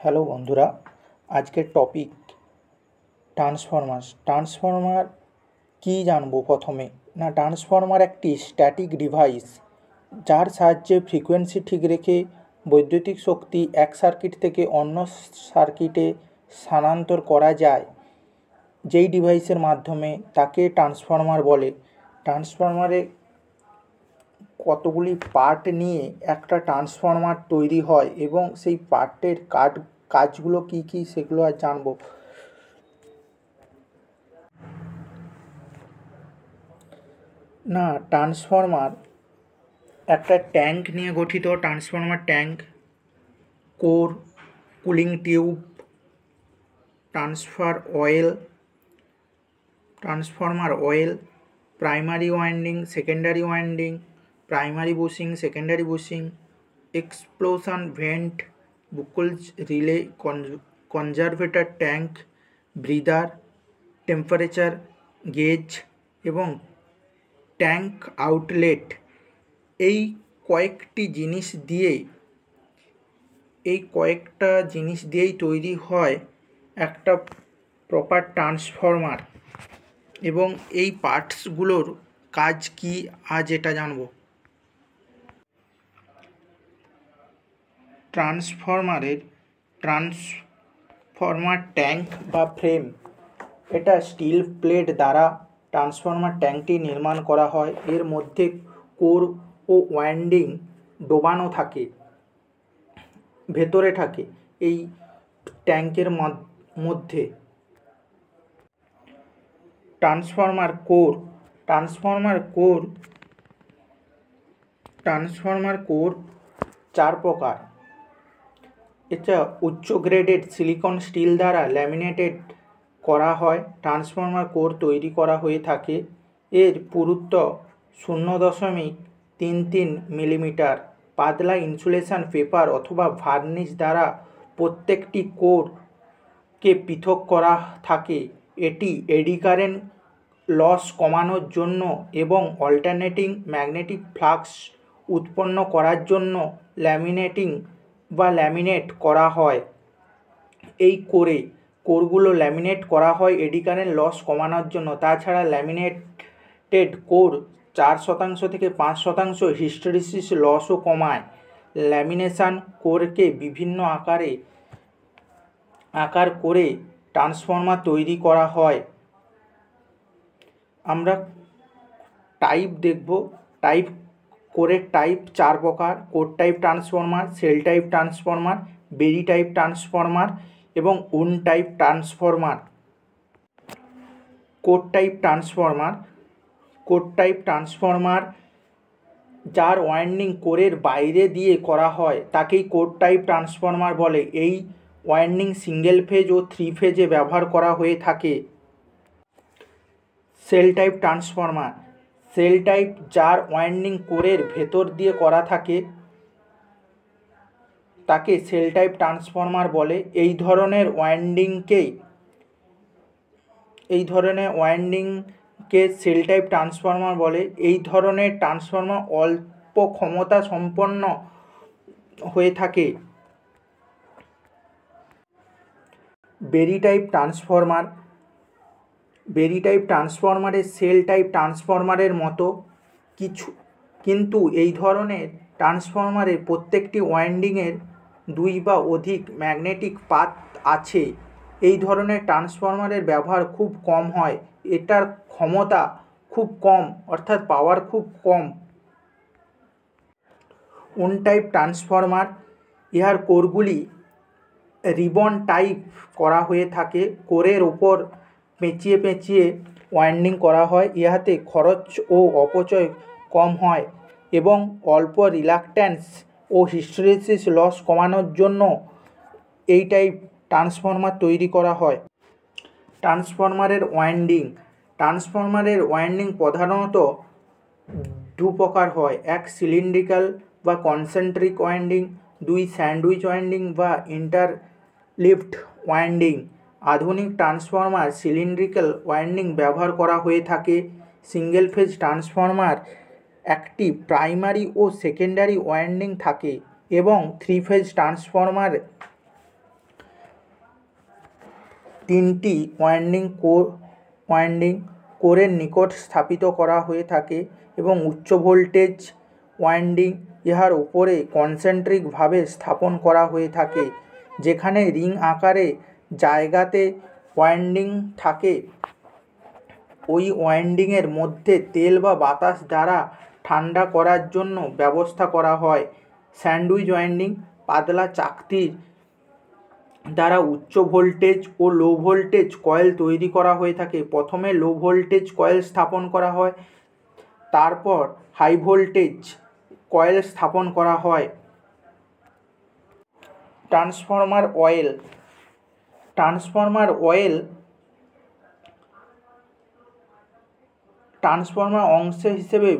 Hello বন্ধুরা, আজকের topic transformer কী জানবো প্রথমে না। ট্রান্সফরমার একটি স্ট্যাটিক ডিভাইস যার সাহায্যে ফ্রিকোয়েন্সি ঠিক রেখে বৈদ্যুতিক শক্তি এক সার্কিট থেকে অন্য সার্কিটে স্থানান্তর করা যায়। যেই ডিভাইসের মাধ্যমে তাকে ট্রান্সফরমার বলে। ট্রান্সফরমারে কতগুলি পার্ট নিয়ে একটা ট্রান্সফরমার তৈরি হয় এবং সেই পার্টের কাজগুলো কি কি সেগুলো আর জানবো না। ট্রান্সফরমার একটা ট্যাঙ্ক নিয়ে গঠিত। Transformer tank, core, cooling tube, transformer oil, primary winding, secondary winding, primary bushing, secondary bushing, explosion vent, Buchholz relay, conservator tank, breather, temperature gauge এবং ট্যাঙ্ক আউটলেট। এই কয়েকটা জিনিস দিয়েই তৈরি হয় একটা প্রপার ট্রান্সফরমার। এবং এই পার্টসগুলোর কাজ কি আজ এটা জানবো। ট্রান্সফরমার ট্যাঙ্ক বা ফ্রেম, এটা স্টিল প্লেট দ্বারা ট্রান্সফরমার ট্যাঙ্কটি নির্মাণ করা হয়। এর মধ্যে কোর ও ওয়াইন্ডিং ডোবানো থাকে, ভেতরে থাকে এই ট্যাঙ্কের মধ্যে। ট্রান্সফরমার কোর 4 প্রকার। এটা উচ্চ গ্রেডেড সিলিকন স্টিল দ্বারা ল্যামিনেটেড করা হয়। ট্রান্সফরমার কোর তৈরি করা হয়ে থাকে। এর পুরুত্ব 0.33 মিলিমিটার। পাতলা ইনসুলেশন পেপার অথবা ভার্নিশ দ্বারা প্রত্যেকটি কোরকে পৃথক করা থাকে। এটি এডি কারেন্ট লস কমানোর জন্য এবং অল্টারনেটিং ম্যাগনেটিক ফ্লাক্স উৎপন্ন করার জন্য ল্যামিনেট করা হয়। এই কোরগুলো ল্যামিনেট করা হয় এডি কারেন্ট লস কমানোর জন্য। তাছাড়া ল্যামিনেটেড কোর 4% থেকে 5% হিস্টেরিসিস লসও কমায়। ল্যামিনেশন কোরকে বিভিন্ন আকার করে ট্রান্সফরমার তৈরি করা হয়। আমরা টাইপ দেখব। কোরের টাইপ 4 প্রকার: core type transformer, shell type transformer, berry type transformer এবং wound type transformer. Core type transformer যার ওয়াইন্ডিং কোরের বাইরে দিয়ে করা হয় তাকেই কোর টাইপ ট্রান্সফরমার বলে। এই ওয়াইন্ডিং সিঙ্গেল ফেজ ও 3 ফেজে ব্যবহার করা হয়ে থাকে। সেল টাইপ ট্রান্সফরমার যার ওয়াইন্ডিং কোরের ভেতর দিয়ে করা থাকে তাকে সেল টাইপ ট্রান্সফরমার বলে। এই ধরনের ওয়াইন্ডিংকে সেল টাইপ ট্রান্সফরমার বলে। এই ধরনের ট্রান্সফরমার অল্প ক্ষমতা সম্পন্ন হয়ে থাকে। বেরি টাইপ ট্রান্সফরমারের সেল টাইপ ট্রান্সফরমারের মতো কিছু, কিন্তু এই ধরনের ট্রান্সফরমারের প্রত্যেকটি ওয়াইন্ডিংয়ের 2 বা অধিক ম্যাগনেটিক পাথ আছে। এই ধরনের ট্রান্সফরমারের ব্যবহার খুব কম হয়। এটার ক্ষমতা খুব কম, অর্থাৎ পাওয়ার খুব কম। উন্ড টাইপ ট্রান্সফরমার, ইহার কোরগুলি রিবন টাইপ করা হয়ে থাকে। কোরের ওপর পেঁচিয়ে ওয়াইন্ডিং করা হয়। ইহাতে খরচ ও অপচয় কম হয় এবং অল্প রিলাক্ট্যান্স ও হিস্টেরিসিস লস কমানোর জন্য এই টাইপ ট্রান্সফরমার তৈরি করা হয়। ট্রান্সফরমারের ওয়াইন্ডিং প্রধানত 2 প্রকার হয়: 1 সিলিন্ড্রিক্যাল বা কনসেন্ট্রিক ওয়াইন্ডিং, 2 স্যান্ডউইচ ওয়াইন্ডিং বা ইন্টারলিভড ওয়াইন্ডিং। আধুনিক ট্রান্সফরমার সিলিন্ড্রিক্যাল ওয়াইন্ডিং ব্যবহার করা হয়ে থাকে। সিঙ্গেল ফেজ ট্রান্সফরমার একটি প্রাইমারি ও সেকেন্ডারি ওয়াইন্ডিং থাকে এবং 3 ফেজ ট্রান্সফরমার তিনটি ওয়াইন্ডিং কোরের নিকট স্থাপিত করা হয়ে থাকে এবং উচ্চ ভোল্টেজ ওয়াইন্ডিং ইহার উপরে কনসেন্ট্রিকভাবে স্থাপন করা হয়ে থাকে। যেখানে রিং আকারে জায়গাতে ওয়াইন্ডিং থাকে, ওই ওয়াইন্ডিংয়ের মধ্যে তেল বা বাতাস দ্বারা ঠান্ডা করার জন্য ব্যবস্থা করা হয়। স্যান্ডউইচ ওয়াইন্ডিং পাতলা চাকতির দ্বারা উচ্চ ভোল্টেজ ও লো ভোল্টেজ কয়েল তৈরি করা হয়ে থাকে। প্রথমে লো ভোল্টেজ কয়েল স্থাপন করা হয়, তারপর হাই ভোল্টেজ কয়েল স্থাপন করা হয়। ট্রান্সফরমার অংশ হিসেবে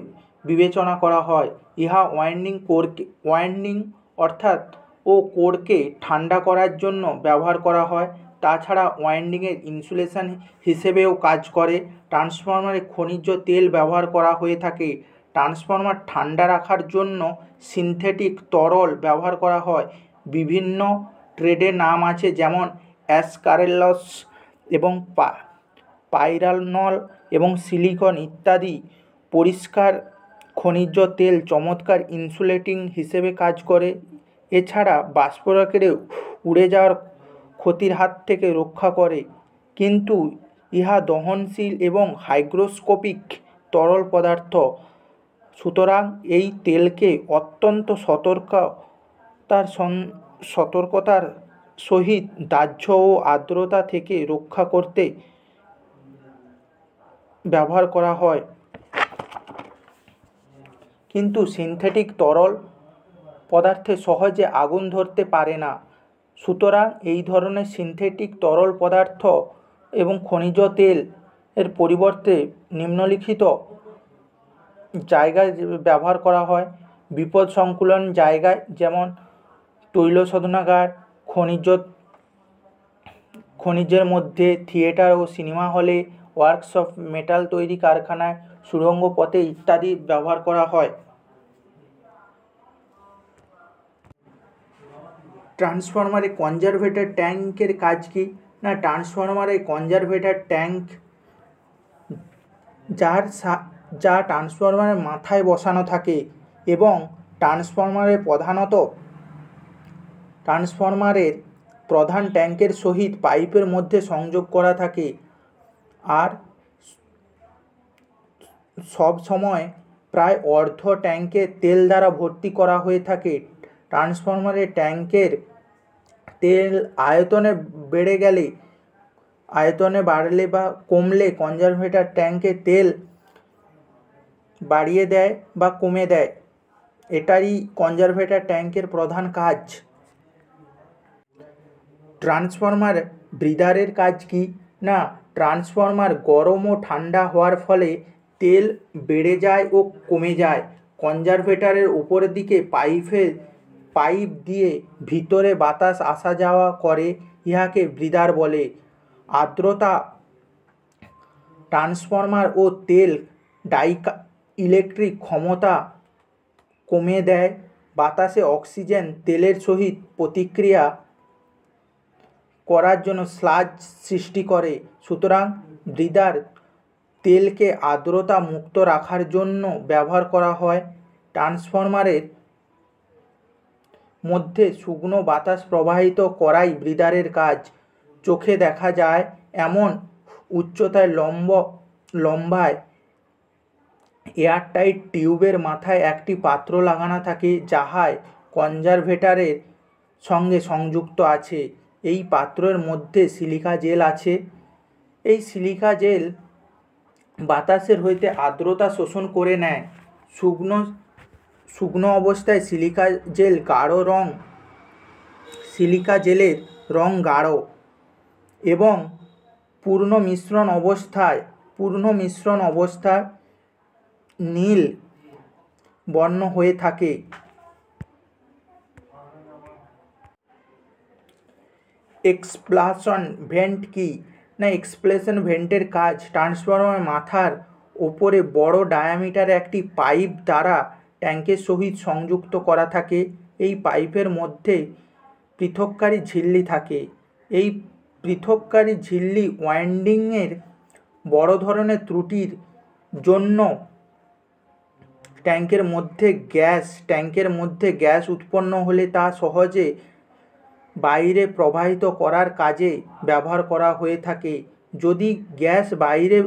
বিবেচনা করা হয়। ইহা ওয়াইন্ডিং অর্থাৎ কোরকে ঠান্ডা করার জন্য ব্যবহার করা হয়। তাছাড়া ওয়াইন্ডিংয়ের ইনসুলেশন হিসেবেও কাজ করে। ট্রান্সফরমারে খনিজ তেল ব্যবহার করা হয়ে থাকে। ট্রান্সফরমার ঠান্ডা রাখার জন্য সিনথেটিক তরল ব্যবহার করা হয়। বিভিন্ন ট্রেডের নাম আছে, যেমন অ্যাসকারেলস এবং পাইরানল এবং সিলিকন ইত্যাদি। পরিষ্কার খনিজ তেল চমৎকার ইনসুলেটিং হিসেবে কাজ করে। এছাড়া বাষ্পরাকেরে উড়ে যাওয়ার ক্ষতির হাত থেকে রক্ষা করে, কিন্তু ইহা দহনশীল এবং হাইগ্রোস্কোপিক তরল পদার্থ। সুতরাং এই তেলকে অত্যন্ত সতর্কতার সহিত দাহ্য ও আর্দ্রতা থেকে রক্ষা করতে ব্যবহার করা হয়। কিন্তু সিনথেটিক তরল পদার্থে সহজে আগুন ধরতে পারে না। সুতরাং এই ধরনের সিনথেটিক তরল পদার্থ এবং খনিজ তেল এর পরিবর্তে নিম্নলিখিত জায়গায় ব্যবহার করা হয়। বিপদ সংকুলন জায়গায়, যেমন তৈল শোধনাগার, খনিজের মধ্যে, থিয়েটার ও সিনেমা হলে, ওয়ার্কশপ, মেটাল তৈরি কারখানায়, সুড়ঙ্গ পথে ইত্যাদি ব্যবহার করা হয়। ট্রান্সফরমারে কনজারভেটর ট্যাঙ্কের কাজ কি না? ট্রান্সফরমারে কনজারভেটর ট্যাঙ্ক যা ট্রান্সফরমারের মাথায় বসানো থাকে এবং ট্রান্সফরমারের প্রধান ট্যাঙ্কের সহিত পাইপের মধ্যে সংযোগ করা থাকে, আর সব সময় প্রায় অর্ধ ট্যাঙ্কে তেল দ্বারা ভর্তি করা হয়ে থাকে। ট্রান্সফরমারের ট্যাঙ্কের তেল আয়তনে বাড়লে বা কমলে কনজারভেটর ট্যাঙ্কে তেল বাড়িয়ে দেয় বা কমে দেয়। এটাই কনজারভেটর ট্যাঙ্কের প্রধান কাজ। ট্রান্সফরমার ব্রিদারের কাজ কি না? ট্রান্সফরমার গরম ও ঠান্ডা হওয়ার ফলে তেল বেড়ে যায় ও কমে যায়। কনজারভেটরের উপরের দিকে পাইপ দিয়ে ভিতরে বাতাস আসা যাওয়া করে, ইহাকে ব্রিদার বলে। আর্দ্রতা ট্রান্সফরমার ও তেল ইলেকট্রিক ক্ষমতা কমে দেয়। বাতাসে অক্সিজেন তেলের সহিত প্রতিক্রিয়া করার জন্য স্লাজ সৃষ্টি করে। সুতরাং ব্রিদার তেলকে আর্দ্রতা মুক্ত রাখার জন্য ব্যবহার করা হয়। ট্রান্সফরমারের মধ্যে শুকনো বাতাস প্রবাহিত করাই ব্রিদারের কাজ। চোখে দেখা যায় এমন উচ্চতায় লম্বায় এয়ারটাইট টিউবের মাথায় একটি পাত্র লাগানো থাকে, যাহাই কনজারভেটরের সঙ্গে সংযুক্ত আছে। এই পাত্রের মধ্যে সিলিকা জেল আছে। এই সিলিকা জেল বাতাসের হইতে আর্দ্রতা শোষণ করে নেয়। শুকনো অবস্থায় সিলিকা জেলের রং গাঢ় এবং পূর্ণ মিশ্রণ অবস্থায় নীল বর্ণ হয়ে থাকে। এক্সপ্যানশন ভেন্ট কি না? এক্সপ্যানশন ভেন্টের কাজ ট্রান্সফরমার মাথার ওপরে বড় ডায়ামিটারে একটি পাইপ দ্বারা ট্যাঙ্কের সহিত সংযুক্ত করা থাকে। এই পাইপের মধ্যে পৃথককারী ঝিল্লি থাকে। এই পৃথককারী ঝিল্লি ওয়াইন্ডিংয়ের বড় ধরনের ত্রুটির জন্য ট্যাঙ্কের মধ্যে গ্যাস উৎপন্ন হলে তা সহজে বাইরে প্রবাহিত করার কাজে ব্যবহার করা হয়ে থাকে। যদি গ্যাস বাইরে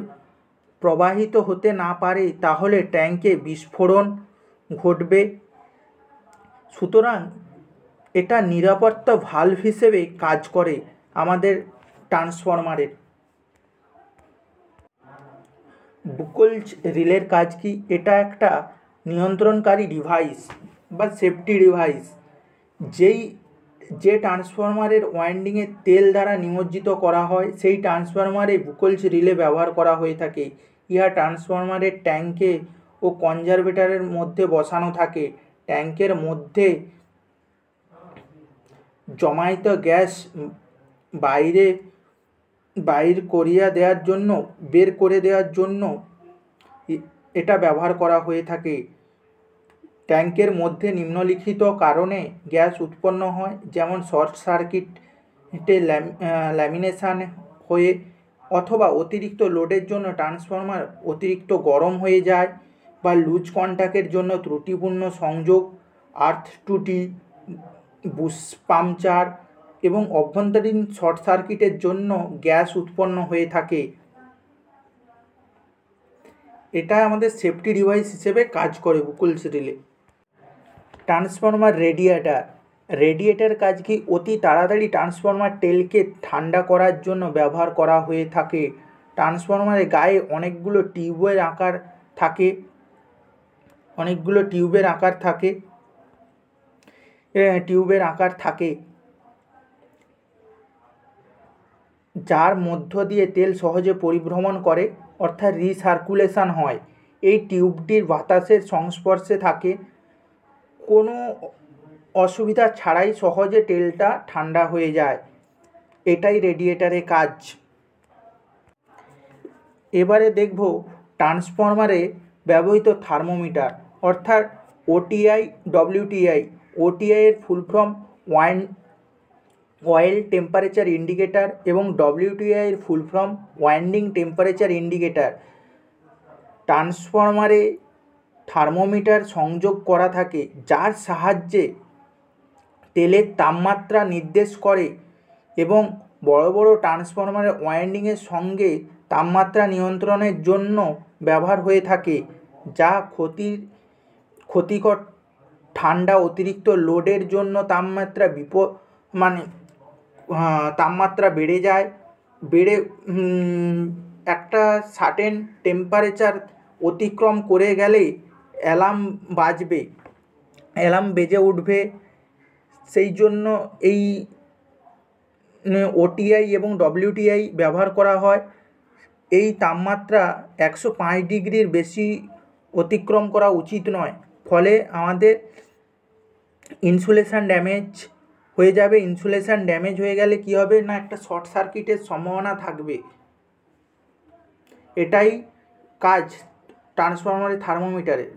প্রবাহিত হতে না পারে তাহলে ট্যাঙ্কে বিস্ফোরণ ঘটবে। সুতরাং এটা নিরাপত্তা ভালভ হিসেবে কাজ করে আমাদের ট্রান্সফরমারের। বুকলজ রিলের কাজ কি? এটা একটা নিয়ন্ত্রণকারী ডিভাইস বা সেফটি ডিভাইস যে ট্রান্সফরমারের ওয়াইন্ডিংয়ে তেল দ্বারা নিমজ্জিত করা হয় সেই ট্রান্সফরমারে বুকলজ রিলে ব্যবহার করা হয়ে থাকে। ইহা ট্রান্সফরমারের ট্যাঙ্কে ও কনজারভেটরের মধ্যে বসানো থাকে। ট্যাঙ্কের মধ্যে জমায়িত গ্যাস বের করে দেওয়ার জন্য এটা ব্যবহার করা হয়ে থাকে। ট্যাঙ্কের মধ্যে নিম্নলিখিত কারণে গ্যাস উৎপন্ন হয়, যেমন শর্ট সার্কিটে ল্যামিনেশন হয়ে, অথবা অতিরিক্ত লোডের জন্য ট্রান্সফরমার অতিরিক্ত গরম হয়ে যায়, বা লুজ কন্ট্যাক্টের জন্য ত্রুটিপূর্ণ সংযোগ, আর্থ ত্রুটি, বুশ পাংচার এবং অভ্যন্তরীণ শর্ট সার্কিটের জন্য গ্যাস উৎপন্ন হয়ে থাকে। এটা আমাদের সেফটি ডিভাইস হিসেবে কাজ করে বুকলজ রিলে। ট্রান্সফরমার রেডিয়েটার কাজ কি? অতি তাড়াতাড়ি ট্রান্সফরমার তেলকে ঠান্ডা করার জন্য ব্যবহার করা হয়ে থাকে। ট্রান্সফরমারের গায়ে অনেকগুলো টিউবের আকার থাকে যার মধ্য দিয়ে তেল সহজে পরিভ্রমণ করে, অর্থাৎ রিসার্কুলেশন হয়। এই টিউবটির বাতাসের সংস্পর্শে থাকে কোনো অসুবিধা ছাড়াই সহজে তেলটা ঠান্ডা হয়ে যায়। এটাই রেডিয়েটারের কাজ। এবারে দেখব ট্রান্সফরমারে ব্যবহৃত থার্মোমিটার, অর্থাৎ ওটিআই, ডব্লিউটিআই। ওটিআই এর full form oil temperature indicator এবং ডব্লিউটিআই এর full form winding temperature indicator. ট্রান্সফরমারে থার্মোমিটার সংযোগ করা থাকে যার সাহায্যে তেলের তাপমাত্রা নির্দেশ করে এবং বড় বড় ট্রান্সফরমারের ওয়াইন্ডিংয়ের সঙ্গে তাপমাত্রা নিয়ন্ত্রণের জন্য ব্যবহার হয়ে থাকে, যা ক্ষতিকর ঠান্ডা অতিরিক্ত লোডের জন্য তাপমাত্রা বেড়ে একটা সার্টেন টেম্পারেচার অতিক্রম করে গেলে অ্যালার্ম বেজে উঠবে। সেই জন্য এই ওটিআই এবং ডব্লিউটিআই ব্যবহার করা হয়। এই তাপমাত্রা 105 ডিগ্রির বেশি অতিক্রম করা উচিত নয়, ফলে আমাদের ইনসুলেশন ড্যামেজ হয়ে যাবে। ইনসুলেশন ড্যামেজ হয়ে গেলে কি হবে না, একটা শর্ট সার্কিটের সম্ভাবনা থাকবে। এটাই কাজ ট্রান্সফরমারের থার্মোমিটারের।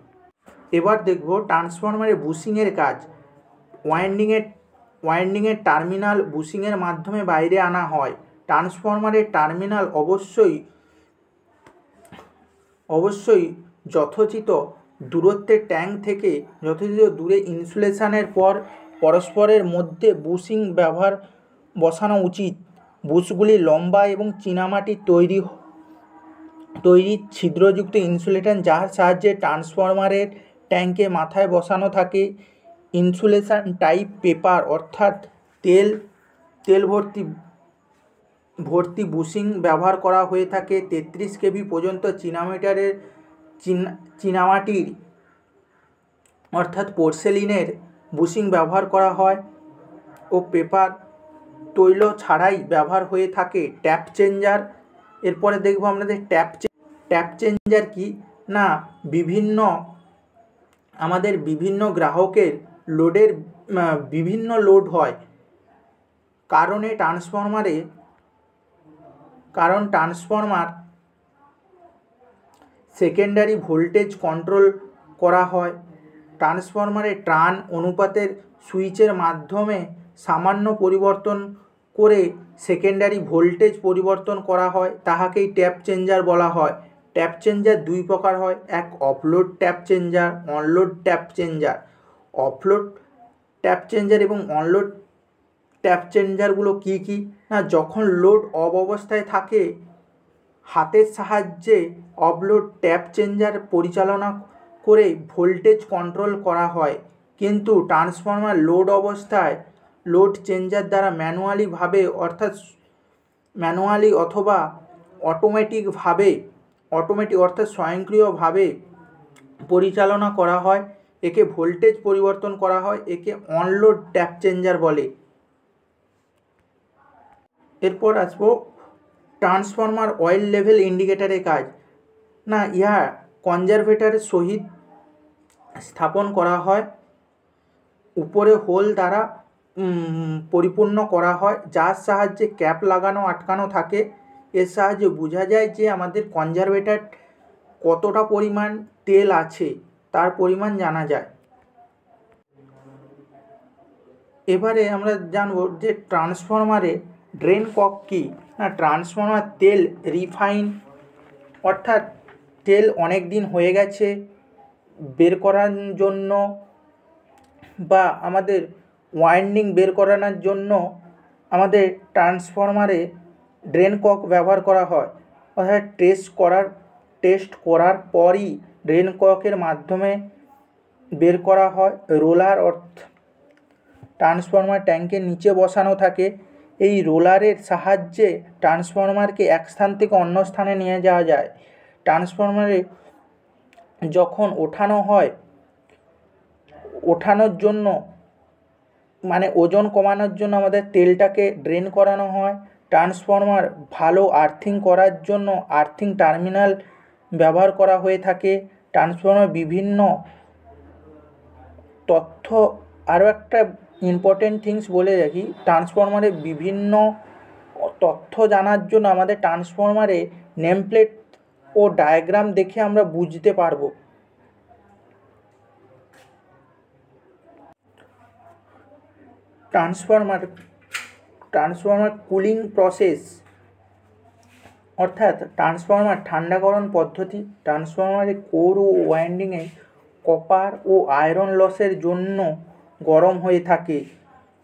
এবার দেখব ট্রান্সফরমারের বুশিংয়ের কাজ। ওয়াইন্ডিংয়ের টার্মিনাল বুশিংয়ের মাধ্যমে বাইরে আনা হয়। ট্রান্সফরমারের টার্মিনাল অবশ্যই যথোচিত দূরত্বের ট্যাঙ্ক থেকে যথোচিত দূরে ইনসুলেশনের পর পরস্পরের মধ্যে বুশিং বসানো উচিত। বুশগুলি লম্বা এবং চীনামাটির তৈরি ছিদ্রযুক্ত ইনসুলেটর, যার সাহায্যে ট্রান্সফরমারের ট্যাঙ্কে মাথায় বসানো থাকে। ইনসুলেশন টাইপ পেপার, অর্থাৎ তেল ভর্তি বুশিং ব্যবহার করা হয়ে থাকে। 33 কেভি পর্যন্ত চীনামাটির অর্থাৎ পোর্সেলিনের বুশিং ব্যবহার করা হয় ও পেপার তৈল ছাড়াই ব্যবহার হয়ে থাকে। Tap changer. এরপরে দেখব আমাদের ট্যাপ চেঞ্জার কি না, আমাদের বিভিন্ন গ্রাহকের বিভিন্ন লোড হয়, কারণ ট্রান্সফরমার সেকেন্ডারি ভোল্টেজ কন্ট্রোল করা হয়। ট্রান্সফরমারে টার্ন অনুপাতের সুইচের মাধ্যমে সামান্য পরিবর্তন করে সেকেন্ডারি ভোল্টেজ পরিবর্তন করা হয়, তাহাকেই ট্যাপ চেঞ্জার বলা হয়। ট্যাপ চেঞ্জার দুই প্রকার হয়, এক offload tap changer, onload tap changer. Offload tap changer এবং অনলোড ট্যাপ চেঞ্জারগুলো কী কী না, যখন লোড অফ অবস্থায় থাকে হাতের সাহায্যে অফলোড ট্যাপ চেঞ্জার পরিচালনা করে ভোল্টেজ কন্ট্রোল করা হয়, কিন্তু ট্রান্সফরমার লোড অবস্থায় লোড চেঞ্জার দ্বারা ম্যানুয়ালিভাবে ম্যানুয়ালি অথবা অটোমেটিক অর্থাৎ স্বয়ংক্রিয়ভাবে পরিচালনা করা হয়। একে ভোল্টেজ পরিবর্তন করা হয়, একে অনলোড ট্যাপ চেঞ্জার বলে। এরপর আসবো ট্রান্সফরমার অয়েল লেভেল ইন্ডিকেটারের কাজ। না, ইহা কনজারভেটরের সহিত স্থাপন করা হয়, উপরে হোল দ্বারা পরিপূর্ণ করা হয়, যার সাহায্যে ক্যাপ লাগানো আটকানো থাকে। এর সাহায্যে বোঝা যায় যে আমাদের কনজারভেটর কতটা পরিমাণ তেল আছে, তার পরিমাণ জানা যায়। এবারে আমরা জানব যে ট্রান্সফরমারে ড্রেন কক কী না, ট্রান্সফরমার তেল রিফাইন অর্থাৎ তেল অনেক দিন হয়ে গেছে বের করার জন্য বা আমাদের ওয়াইন্ডিং বের করানোর জন্য আমাদের ট্রান্সফরমারে ড্রেন কক ব্যবহার করা হয়। অর্থাৎ টেস্ট করার পরই ড্রেন ককের মাধ্যমে বের করা হয়। রোলার ট্রান্সফরমার ট্যাঙ্কের নিচে বসানো থাকে। এই রোলারের সাহায্যে ট্রান্সফরমারকে এক স্থান থেকে অন্য স্থানে নিয়ে যাওয়া যায়। ট্রান্সফরমারে যখন ওঠানো হয়, ওঠানোর জন্য মানে ওজন কমানোর জন্য আমাদের তেলটাকে ড্রেন করানো হয়। ট্রান্সফরমার ভালো আর্থিং করার জন্য আর্থিং টার্মিনাল ব্যবহার করা হয়ে থাকে। ট্রান্সফরমার বিভিন্ন তথ্য, আরও একটা ইম্পর্টেন্ট থিংস বলে রাখি, ট্রান্সফরমারে বিভিন্ন তথ্য জানার জন্য আমাদের ট্রান্সফরমারে নেম প্লেট ও ডায়াগ্রাম দেখে আমরা বুঝতে পারবো। ট্রান্সফরমার কুলিং প্রসেস অর্থাৎ ট্রান্সফরমার ঠান্ডাকরণ পদ্ধতি। ট্রান্সফরমারের কোর ও ওয়াইন্ডিংয়ে কপার ও আয়রন লসের জন্য গরম হয়ে থাকে।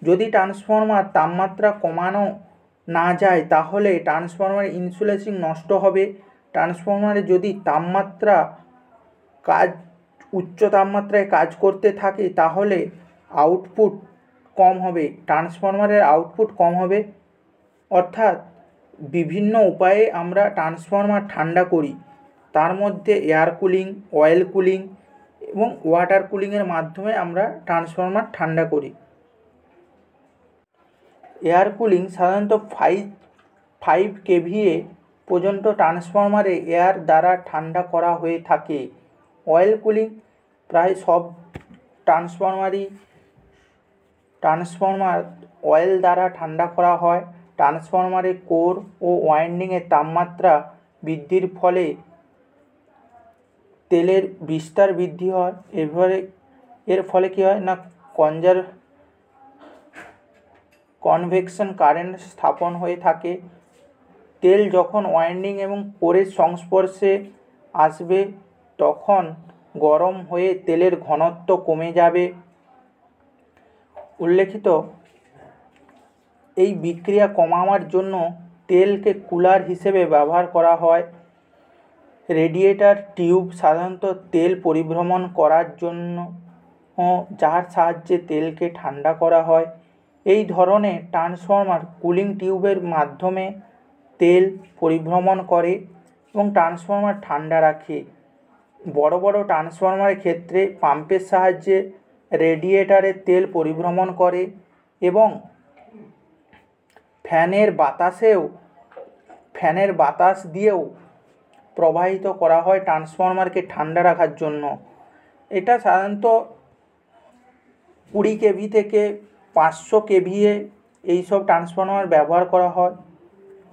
যদি ট্রান্সফরমার তাপমাত্রা কমানো না যায় তাহলে ট্রান্সফরমার ইনসুলেশন নষ্ট হবে। ট্রান্সফরমারে যদি উচ্চ তাপমাত্রায় কাজ করতে থাকে তাহলে আউটপুট কম হবে, ট্রান্সফরমারের আউটপুট কম হবে। অর্থাৎ বিভিন্ন উপায়ে আমরা ট্রান্সফরমার ঠান্ডা করি, তার মধ্যে এয়ার কুলিং, অয়েল কুলিং এবং ওয়াটার কুলিংয়ের মাধ্যমে আমরা ট্রান্সফরমার ঠান্ডা করি। এয়ার কুলিং সাধারণত 5 kVA পর্যন্ত ট্রান্সফরমারে এয়ার দ্বারা ঠান্ডা করা হয়ে থাকে। অয়েল কুলিং প্রায় সব ট্রান্সফরমার অয়েল দ্বারা ঠান্ডা করা হয়। ট্রান্সফরমারের কোর ও ওয়াইন্ডিংয়ের তাপমাত্রা বৃদ্ধির ফলে তেলের বিস্তার বৃদ্ধি হয়। এর ফলে কী হয় না, কনভেকশন কারেন্ট স্থাপন হয়ে থাকে। তেল যখন ওয়াইন্ডিং এবং কোরের সংস্পর্শে আসবে তখন গরম হয়ে তেলের ঘনত্ব কমে যাবে। উল্লেখিত এই বিক্রিয়া কমানোর জন্য তেলকে কুলার হিসেবে ব্যবহার করা হয়। রেডিয়েটর টিউব সাধারণত তেল পরিভ্রমণ করার জন্য, যার সাহায্যে তেলকে ঠান্ডা করা হয়। এই ধরনের ট্রান্সফরমার কুলিং টিউবের মাধ্যমে তেল পরিভ্রমণ করে এবং ট্রান্সফরমার ঠান্ডা রাখে। বড় বড় ট্রান্সফরমারের ক্ষেত্রে পাম্পের সাহায্যে রেডিয়েটরের তেল পরিভ্রমণ করে এবং ফ্যানের বাতাস দিয়েও প্রবাহিত করা হয় ট্রান্সফরমারকে ঠান্ডা রাখার জন্য। এটা সাধারণত 20 kV থেকে 500 kVA এইসব ট্রান্সফরমার ব্যবহার করা হয়।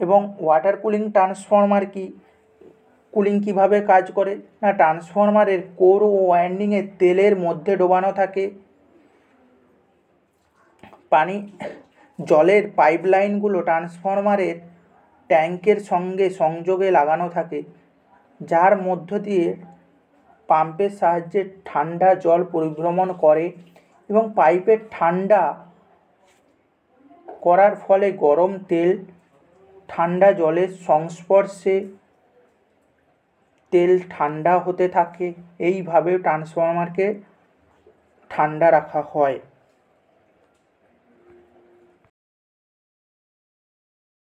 এবং ওয়াটার কুলিং ট্রান্সফরমার কুলিং কীভাবে কাজ করে না, ট্রান্সফরমারের কোর ও ওয়াইন্ডিংয়ে তেলের মধ্যে ডোবানো থাকে। পানি জলের পাইপলাইনগুলো ট্রান্সফরমারের ট্যাঙ্কের সঙ্গে সংযোগে লাগানো থাকে, যার মধ্য দিয়ে পাম্পের সাহায্যে ঠান্ডা জল পরিভ্রমণ করে এবং পাইপের ঠান্ডা করার ফলে গরম তেল ঠান্ডা জলের সংস্পর্শে তেল ঠান্ডা হতে থাকে। এইভাবে ট্রান্সফরমারকে ঠান্ডা রাখা হয়।